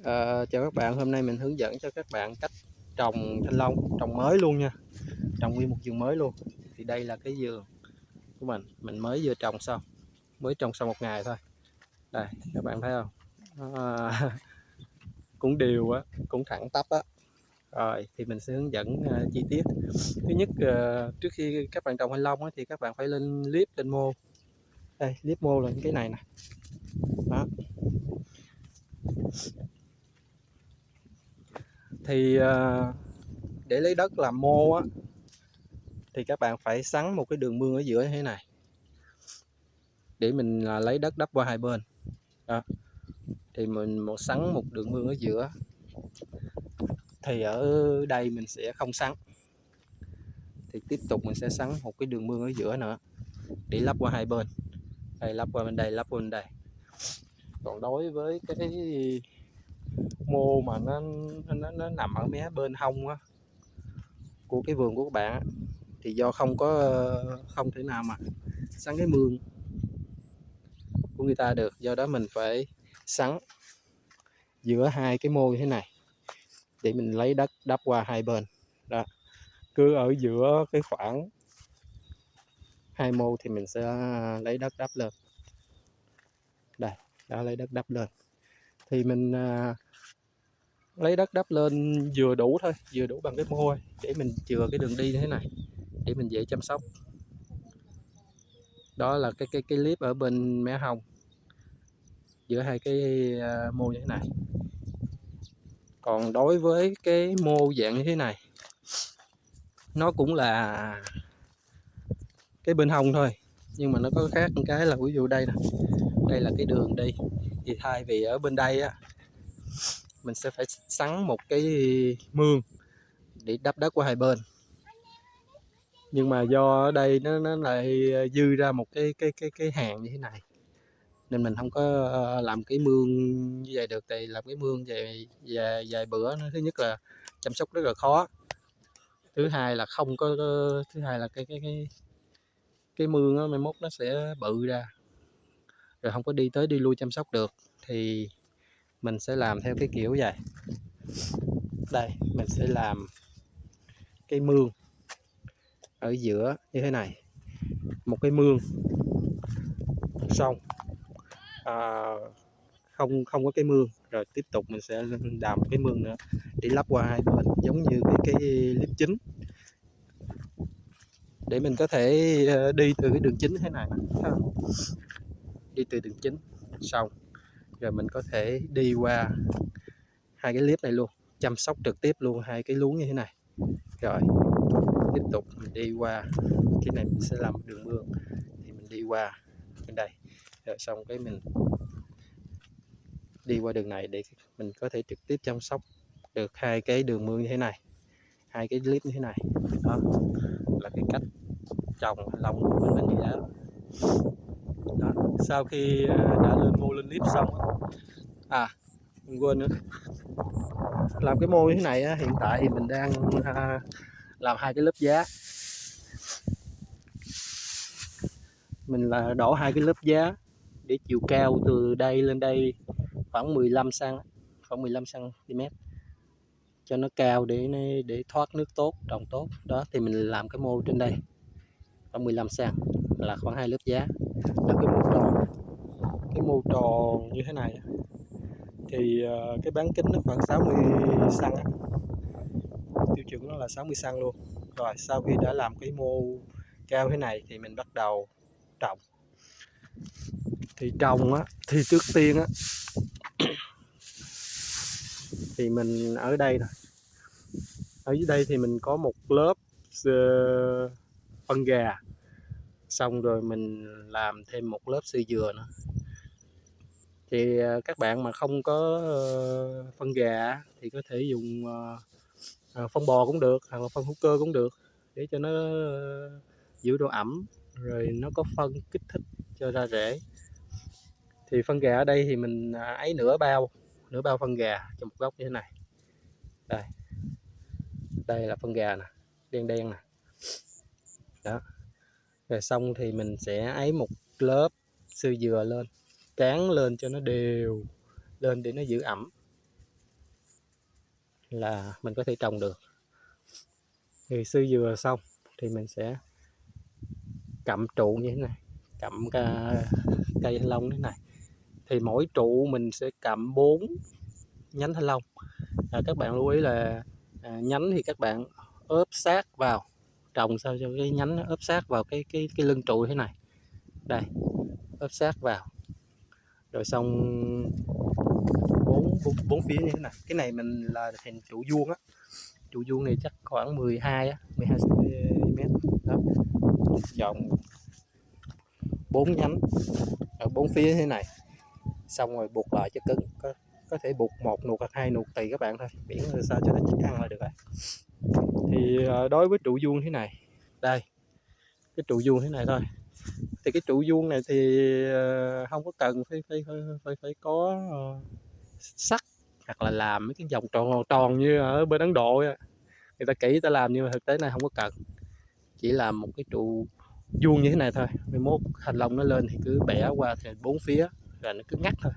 Chào các bạn, hôm nay mình hướng dẫn cho các bạn cách trồng thanh long, trồng mới luôn nha, trồng nguyên một vườn mới luôn. Thì đây là cái vườn của mình mới vừa trồng xong, mới trồng xong một ngày thôi. Đây, các bạn thấy không? À, cũng đều á, cũng thẳng tắp á. Rồi, thì mình sẽ hướng dẫn chi tiết. Thứ nhất, trước khi các bạn trồng thanh long á, thì các bạn phải lên clip, lên mô. Đây, clip mô là cái này nè. Đó. Thì để lấy đất làm mô á, thì các bạn phải sắn một cái đường mương ở giữa như thế này để mình lấy đất đắp qua hai bên. Đó. Thì mình sắn một đường mương ở giữa. Thì ở đây mình sẽ không sắn, thì tiếp tục mình sẽ sắn một cái đường mương ở giữa nữa để lắp qua hai bên. Đây, lắp qua bên đây, lắp qua bên đây. Còn đối với cái mô mà nó nằm ở mé bên hông á, của cái vườn của các bạn á, thì do không thể nào mà sắn cái mương của người ta được, do đó mình phải sắn giữa hai cái mô như thế này để mình lấy đất đắp qua hai bên. Đó, cứ ở giữa cái khoảng hai mô thì mình sẽ lấy đất đắp lên. Đây, đã lấy đất đắp lên thì mình lấy đất đắp lên vừa đủ thôi, vừa đủ bằng cái mô thôi, để mình chừa cái đường đi như thế này để mình dễ chăm sóc. Đó là cái clip ở bên mé hông giữa hai cái mô như thế này. Còn đối với cái mô dạng như thế này, nó cũng là cái bên hông thôi, nhưng mà nó có khác một cái là ví dụ đây nè, đây là cái đường đi, thì thay vì ở bên đây á, mình sẽ phải sắn một cái mương để đắp đất qua hai bên. Nhưng mà do ở đây nó lại dư ra một cái hàng như thế này, nên mình không có làm cái mương như vậy được. Tại làm cái mương vài bữa nó, thứ nhất là chăm sóc rất là khó, thứ hai là không có, thứ hai là cái mương á mai mốt nó sẽ bự ra rồi không có đi tới đi lui chăm sóc được. Thì mình sẽ làm theo cái kiểu vậy. Đây, mình sẽ làm cái mương ở giữa như thế này, một cái mương xong không không có cái mương, rồi tiếp tục mình sẽ làm cái mương nữa để lắp qua hai bên, giống như cái clip chính, để mình có thể đi từ cái đường chính thế này nè, đi từ đường chính xong rồi mình có thể đi qua hai cái clip này luôn, chăm sóc trực tiếp luôn hai cái luống như thế này. Rồi tiếp tục mình đi qua cái này, mình sẽ làm đường mương thì mình đi qua bên đây, rồi xong cái mình đi qua đường này để mình có thể trực tiếp chăm sóc được hai cái đường mương như thế này, hai cái clip như thế này. Đó là cái cách trồng thanh long của mình như thế. Đó, sau khi đã lên mô lên clip xong mình quên nữa, làm cái mô như thế này á, hiện tại thì mình đang làm hai cái lớp giá. Mình là đổ hai cái lớp giá để chiều cao từ đây lên đây khoảng 15 cm, khoảng 15 cm cho nó cao, để thoát nước tốt, trồng tốt. Đó thì mình làm cái mô trên đây khoảng 15 cm là khoảng hai lớp giá. Là cái mô tròn, cái mô tròn như thế này thì cái bán kính nó khoảng 60 cm, tiêu chuẩn nó là 60 cm luôn. Rồi sau khi đã làm cái mô cao thế này thì mình bắt đầu trồng. Thì trồng á, thì trước tiên á thì mình ở đây nè, ở dưới đây thì mình có một lớp phân gà, xong rồi mình làm thêm một lớp xơ dừa nữa. Thì các bạn mà không có phân gà thì có thể dùng phân bò cũng được, hoặc là phân hữu cơ cũng được, để cho nó giữ độ ẩm, rồi nó có phân kích thích cho ra rễ. Thì phân gà ở đây thì mình ấy nửa bao phân gà cho một gốc như thế này. Đây là phân gà nè, đen đen nè. Đó, rồi xong thì mình sẽ ấy một lớp xơ dừa lên, tráng lên cho nó đều lên để nó giữ ẩm. là mình có thể trồng được. Thì xưa dừa xong thì mình sẽ cặm trụ như thế này, cặm cây thanh long thế này. Thì mỗi trụ mình sẽ cặm 4 nhánh thanh long. Các bạn lưu ý là nhánh thì các bạn ốp sát vào, trồng sao cho cái nhánh nó ốp sát vào cái lưng trụ thế này. Đây, ốp sát vào. Rồi xong bốn phía như thế này. Cái này mình là hình trụ vuông á. Trụ vuông này chắc khoảng 12 cm. Đó. Chọn 4 nhánh ở 4 phía thế này. Xong rồi buộc lại cho cứng. Có thể buộc 1 nuột hoặc 2 nuột tùy các bạn thôi, miễn là sao cho nó chắc ăn là được rồi. Thì đối với trụ vuông thế này, đây, cái trụ vuông thế này thôi. Thì cái trụ vuông này thì không có cần phải có sắt, hoặc là làm mấy cái vòng tròn tròn như ở bên Ấn Độ ấy. Người ta kỹ người ta làm, nhưng mà thực tế này không có cần, chỉ làm một cái trụ vuông như thế này thôi. 11 thanh long nó lên thì cứ bẻ qua thì 4 phía rồi nó cứ ngắt thôi,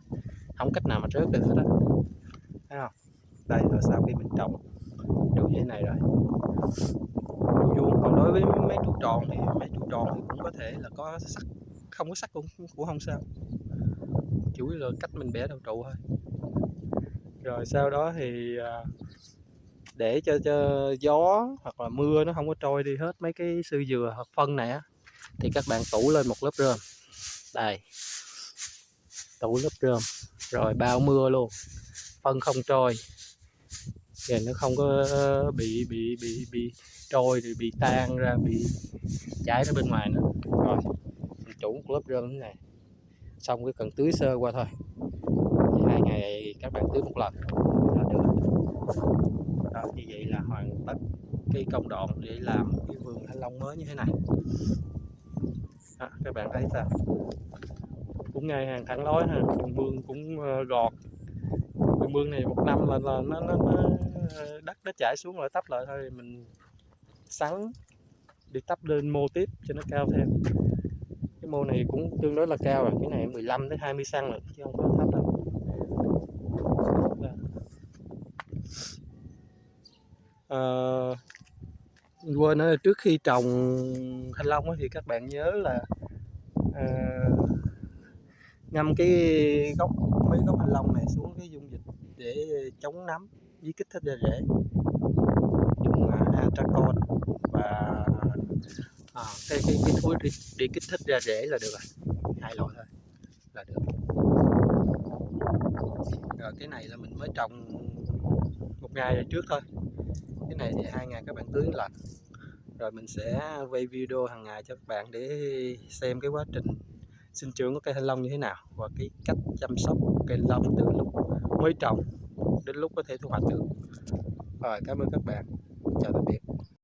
không cách nào mà rớt được hết đó, thấy không? Đây là sau khi mình trồng trụ như thế này rồi, trụ vuông. Còn đối với mấy trụ tròn thì cũng có thể là có sắt, không có sắt cũng không sao, chủ yếu là cách mình bẻ đầu trụ thôi. Rồi sau đó thì để cho gió hoặc là mưa nó không có trôi đi hết mấy cái xư dừa hoặc phân này á, thì các bạn tủ lên một lớp rơm. Đây, tủ lớp rơm rồi bao mưa luôn, phân không trôi, rồi nó không có bị trôi thì bị tan ra, bị chảy ra bên ngoài nữa. Rồi mình chủ một lớp rơm như thế này, xong cái cần tưới sơ qua thôi, thì 2 ngày các bạn tưới một lần là được. Đó, như vậy là hoàn tất cái công đoạn để làm cái vườn thanh long mới như thế này. Đó, các bạn thấy sao? Cũng ngay hàng thẳng lối ha, đường mương cũng gọt. Đường mương này 1 năm là nó đất nó chảy xuống lại tấp lại thôi, mình sắn đi tấp lên mô tiếp cho nó cao thêm. Cái mô này cũng tương đối là cao rồi, cái này 15 đến 20 cm rồi chứ không có thấp đâu. Quên nói trước khi trồng thanh long thì các bạn nhớ là ngâm mấy gốc thanh long này xuống cái dung dịch để chống nấm với kích thích ra rễ, dùng Atracon và cái thuốc để kích thích ra rễ là được rồi, 2 loại thôi là được. Rồi cái này là mình mới trồng 1 ngày rồi trước thôi, cái này thì 2 ngày các bạn tưới lần. Rồi mình sẽ quay video hàng ngày cho các bạn để xem cái quá trình sinh trưởng của cây thanh long như thế nào, và cái cách chăm sóc cây thanh long từ lúc mới trồng đến lúc có thể thu hoạch được. Rồi, cảm ơn các bạn, chào tạm biệt.